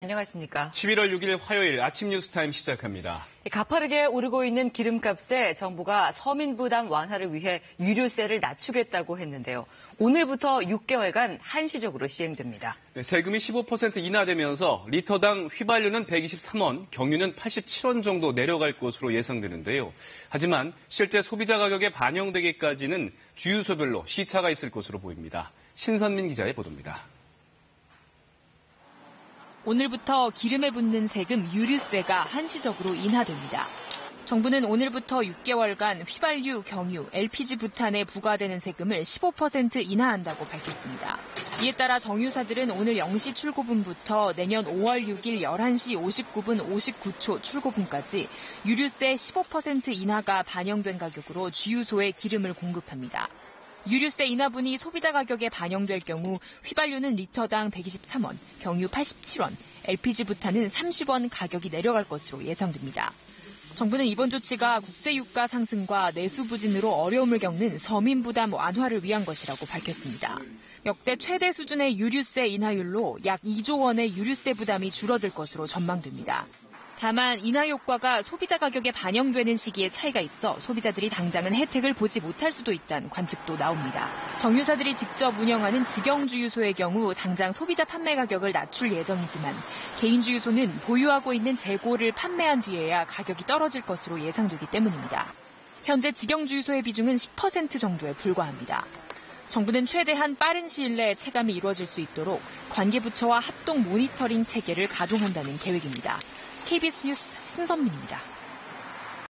안녕하십니까. 11월 6일 화요일 아침 뉴스타임 시작합니다. 가파르게 오르고 있는 기름값에 정부가 서민 부담 완화를 위해 유류세를 낮추겠다고 했는데요. 오늘부터 6개월간 한시적으로 시행됩니다. 세금이 15% 인하되면서 리터당 휘발유는 123원, 경유는 87원 정도 내려갈 것으로 예상되는데요. 하지만 실제 소비자 가격에 반영되기까지는 주유소별로 시차가 있을 것으로 보입니다. 신선민 기자의 보도입니다. 오늘부터 기름에 붙는 세금 유류세가 한시적으로 인하됩니다. 정부는 오늘부터 6개월간 휘발유, 경유, LPG 부탄에 부과되는 세금을 15% 인하한다고 밝혔습니다. 이에 따라 정유사들은 오늘 0시 출고분부터 내년 5월 6일 11시 59분 59초 출고분까지 유류세 15% 인하가 반영된 가격으로 주유소에 기름을 공급합니다. 유류세 인하분이 소비자 가격에 반영될 경우 휘발유는 리터당 123원, 경유 87원, LPG 부탄은 30원 가격이 내려갈 것으로 예상됩니다. 정부는 이번 조치가 국제유가 상승과 내수 부진으로 어려움을 겪는 서민 부담 완화를 위한 것이라고 밝혔습니다. 역대 최대 수준의 유류세 인하율로 약 2조 원의 유류세 부담이 줄어들 것으로 전망됩니다. 다만 인하 효과가 소비자 가격에 반영되는 시기에 차이가 있어 소비자들이 당장은 혜택을 보지 못할 수도 있다는 관측도 나옵니다. 정유사들이 직접 운영하는 직영주유소의 경우 당장 소비자 판매 가격을 낮출 예정이지만 개인주유소는 보유하고 있는 재고를 판매한 뒤에야 가격이 떨어질 것으로 예상되기 때문입니다. 현재 직영주유소의 비중은 10% 정도에 불과합니다. 정부는 최대한 빠른 시일 내에 체감이 이루어질 수 있도록 관계부처와 합동 모니터링 체계를 가동한다는 계획입니다. KBS 뉴스 신선민입니다.